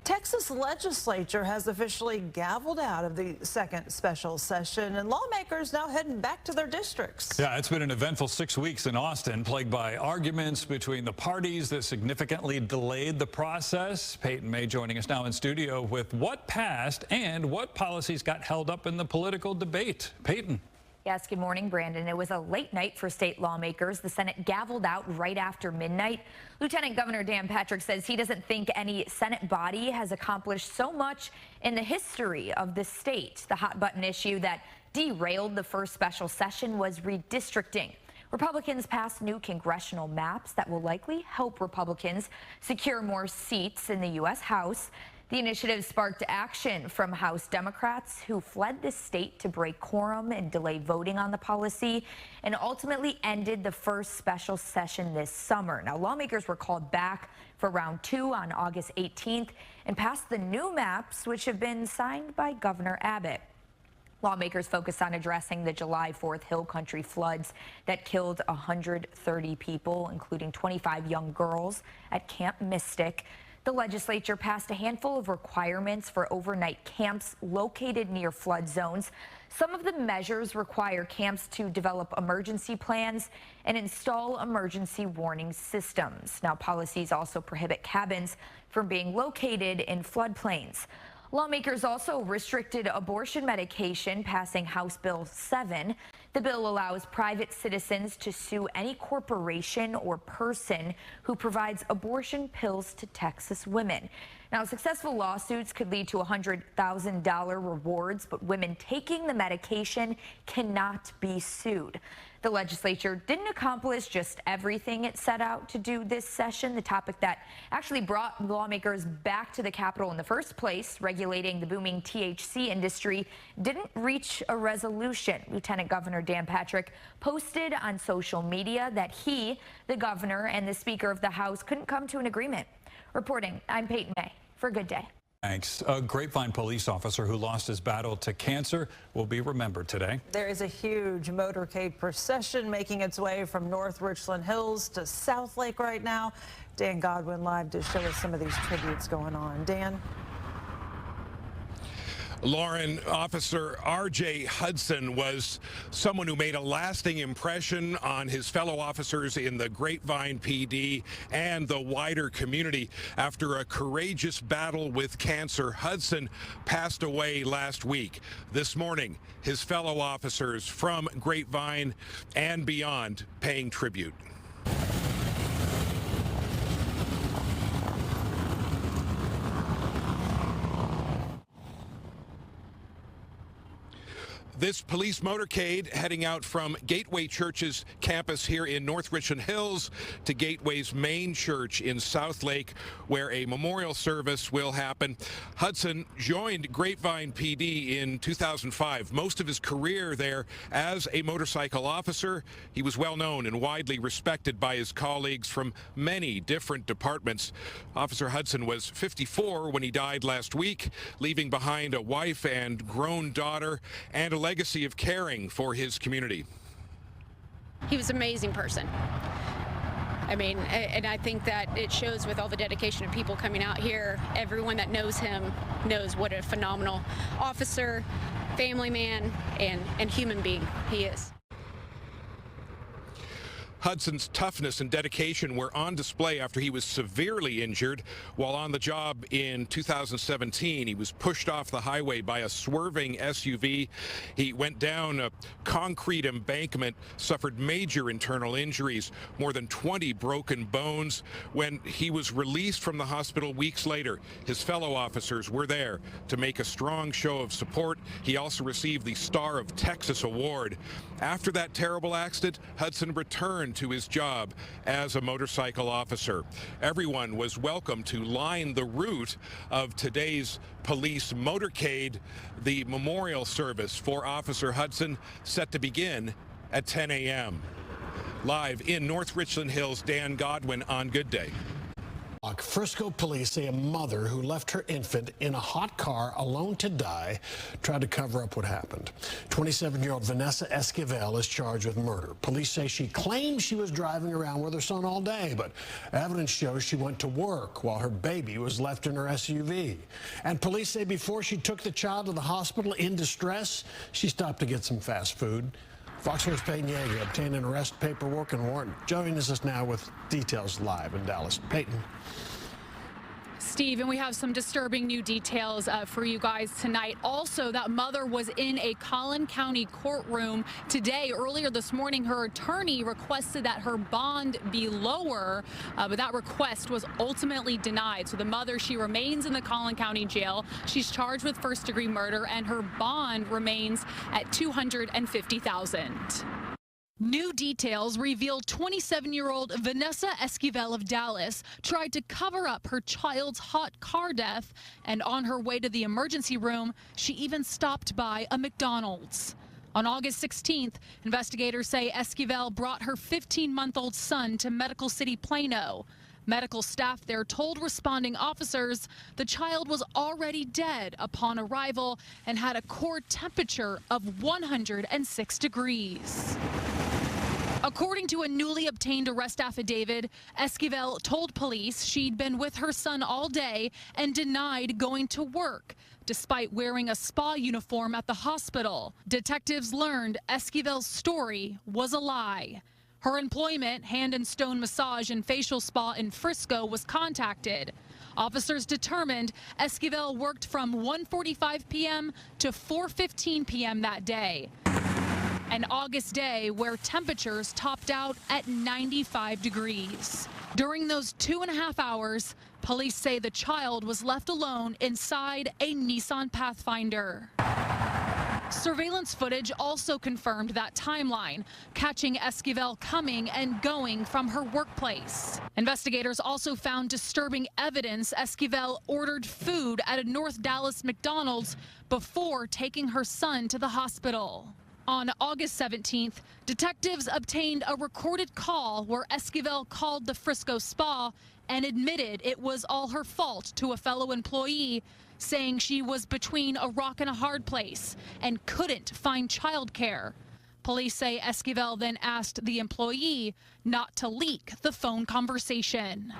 Texas Legislature has officially gavelled out of the second special session, and lawmakers now heading back to their districts. Yeah, it's been an eventful 6 weeks in Austin, plagued by arguments between the parties that significantly delayed the process. Peyton May joining us now in studio with what passed and what policies got held up in the political debate. Peyton. Yes, good morning, Brandon. It was a late night for state lawmakers. The Senate gavelled out right after midnight. Lieutenant Governor Dan Patrick says he doesn't think any Senate body has accomplished so much in the history of the state. The hot button issue that derailed the first special session was redistricting. Republicans passed new congressional maps that will likely help Republicans secure more seats in the U.S. House. The initiative sparked action from House Democrats who fled the state to break quorum and delay voting on the policy, and ultimately ended the first special session this summer. Now, lawmakers were called back for round 2 on August 18th and passed the new maps, which have been signed by Governor Abbott. Lawmakers focused on addressing the July 4th Hill Country floods that killed 130 people, including 25 young girls at Camp Mystic. The legislature passed a handful of requirements for overnight camps located near flood zones. Some of the measures require camps to develop emergency plans and install emergency warning systems. Now, policies also prohibit cabins from being located in floodplains. Lawmakers also restricted abortion medication, passing House Bill 7. The bill allows private citizens to sue any corporation or person who provides abortion pills to Texas women. Now, successful lawsuits could lead to $100,000 rewards, but women taking the medication cannot be sued. The legislature didn't accomplish just everything it set out to do this session. The topic that actually brought lawmakers back to the Capitol in the first place, regulating the booming THC industry, didn't reach a resolution. Lieutenant Governor Dan Patrick posted on social media that he, the governor, and the Speaker of the House couldn't come to an agreement. Reporting, I'm Peyton May for Good Day. Thanks. A Grapevine police officer who lost his battle to cancer will be remembered today. There is a huge motorcade procession making its way from North Richland Hills to South Lake right now. Dan Godwin live to show us some of these tributes going on. Dan? Lauren, Officer R.J. Hudson was someone who made a lasting impression on his fellow officers in the Grapevine PD and the wider community. After a courageous battle with cancer, Hudson passed away last week. This morning, his fellow officers from Grapevine and beyond paying tribute. This police motorcade heading out from Gateway Church's campus here in North Richland Hills to Gateway's main church in South Lake, where a memorial service will happen. Hudson joined Grapevine PD in 2005. Most of his career there as a motorcycle officer. He was well known and widely respected by his colleagues from many different departments. Officer Hudson was 54 when he died last week, leaving behind a wife and grown daughter and a legacy of caring for his community. He was an amazing person. I mean, and I think that it shows with all the dedication of people coming out here. Everyone that knows him knows what a phenomenal officer, family man, and human being he is. Hudson's toughness and dedication were on display after he was severely injured while on the job in 2017. He was pushed off the highway by a swerving SUV. He went down a concrete embankment, suffered major internal injuries, more than 20 broken bones. When he was released from the hospital weeks later, his fellow officers were there to make a strong show of support. He also received the Star of Texas Award. After that terrible accident, Hudson returned to his job as a motorcycle officer. Everyone was welcome to line the route of today's police motorcade. The memorial service for Officer Hudson set to begin at 10 a.m. Live in North Richland Hills, Dan Godwin on Good Day. Frisco police say a mother who left her infant in a hot car alone to die tried to cover up what happened. 27-year-old Vanessa Esquivel is charged with murder. Police say she claimed she was driving around with her son all day, but evidence shows she went to work while her baby was left in her SUV. And police say before she took the child to the hospital in distress, she stopped to get some fast food. Fox 4's Peyton Yeager obtained an arrest paperwork and warrant. Joining us now with details live in Dallas. Peyton. Steve, and we have some disturbing new details for you guys tonight. Also, that mother was in a Collin County courtroom today. Earlier this morning, her attorney requested that her bond be lower, but that request was ultimately denied. So the mother, she remains in the Collin County jail. She's charged with first-degree murder, and her bond remains at $250,000. New details reveal 27-year-old Vanessa Esquivel of Dallas tried to cover up her child's hot car death, and on her way to the emergency room, she even stopped by a McDonald's. On August 16th, investigators say Esquivel brought her 15-month-old son to Medical City Plano. Medical staff there told responding officers the child was already dead upon arrival and had a core temperature of 106 degrees. According to a newly obtained arrest affidavit, Esquivel told police she'd been with her son all day and denied going to work, despite wearing a spa uniform at the hospital. Detectives learned Esquivel's story was a lie. Her employment, Hand and Stone Massage and Facial Spa in Frisco, was contacted. Officers determined Esquivel worked from 1:45 p.m. to 4:15 p.m. that day. An August day where temperatures topped out at 95 degrees. During those 2.5 hours, police say the child was left alone inside a Nissan Pathfinder. Surveillance footage also confirmed that timeline, catching Esquivel coming and going from her workplace. Investigators also found disturbing evidence Esquivel ordered food at a North Dallas McDonald's before taking her son to the hospital. On August 17th, detectives obtained a recorded call where Esquivel called the Frisco spa and admitted it was all her fault to a fellow employee, saying she was between a rock and a hard place and couldn't find childcare. Police say Esquivel then asked the employee not to leak the phone conversation.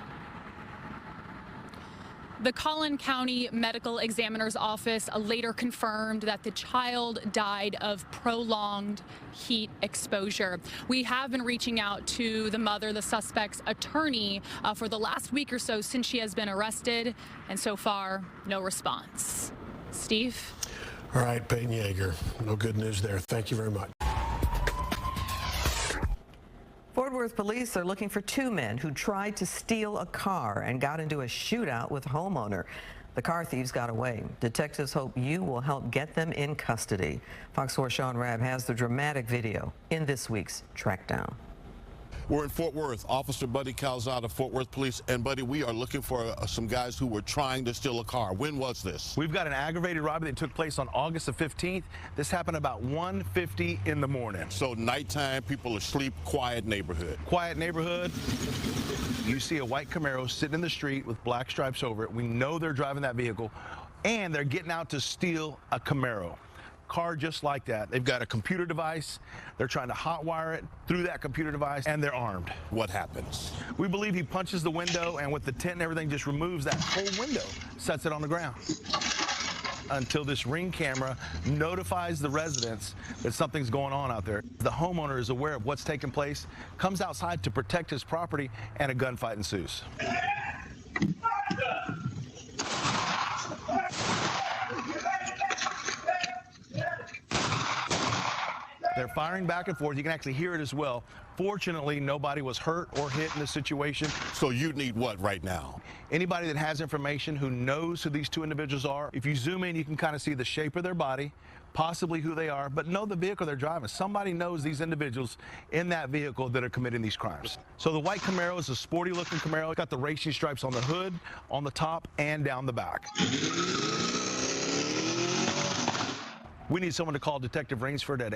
The Collin County Medical Examiner's Office later confirmed that the child died of prolonged heat exposure. We have been reaching out to the mother, the suspect's attorney, for the last week or so since she has been arrested, and so far, no response. Steve? All right, Peyton Yeager. No good news there. Thank you very much. Fort Worth police are looking for two men who tried to steal a car and got into a shootout with a homeowner. The car thieves got away. Detectives hope you will help get them in custody. Fox 4's Sean Rabb has the dramatic video in this week's Trackdown. We're in Fort Worth. Officer Buddy Calzada, Fort Worth Police. And Buddy, we are looking for some guys who were trying to steal a car. When was this? We've got an aggravated robbery that took place on August the 15th. This happened about 1:50 in the morning. So nighttime, people asleep, quiet neighborhood. Quiet neighborhood. You see a white Camaro sitting in the street with black stripes over it. We know they're driving that vehicle, and they're getting out to steal a Camaro. Car just like that. They've got a computer device. They're trying to hotwire it through that computer device, and they're armed. What happens? We believe he punches the window, and with the tent and everything, just removes that whole window, sets it on the ground. Until this Ring camera notifies the residents that something's going on out there. The homeowner is aware of what's taking place, comes outside to protect his property, and a gunfight ensues. They're firing back and forth. You can actually hear it as well. Fortunately, nobody was hurt or hit in this situation. So you need what right now? Anybody that has information, who knows who these two individuals are. If you zoom in, you can kind of see the shape of their body, possibly who they are, but know the vehicle they're driving. Somebody knows these individuals in that vehicle that are committing these crimes. So the white Camaro is a sporty looking Camaro. It's got the racing stripes on the hood, on the top, and down the back. we need someone to call Detective Rainsford at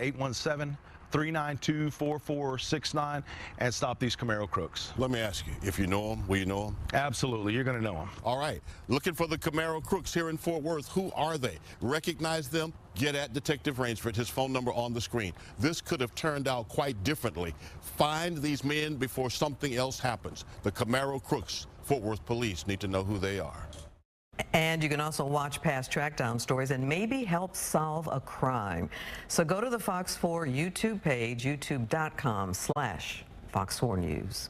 817-392-4469 and stop these Camaro Crooks. Let me ask you, if you know them, will you know them? Absolutely, you're going to know them. All right. Looking for the Camaro Crooks here in Fort Worth. Who are they? Recognize them? Get at Detective Rainsford, his phone number on the screen. This could have turned out quite differently. Find these men before something else happens. The Camaro Crooks. Fort Worth police need to know who they are. And you can also watch past trackdown stories and maybe help solve a crime. So go to the Fox 4 YouTube page, youtube.com/Fox 4 News.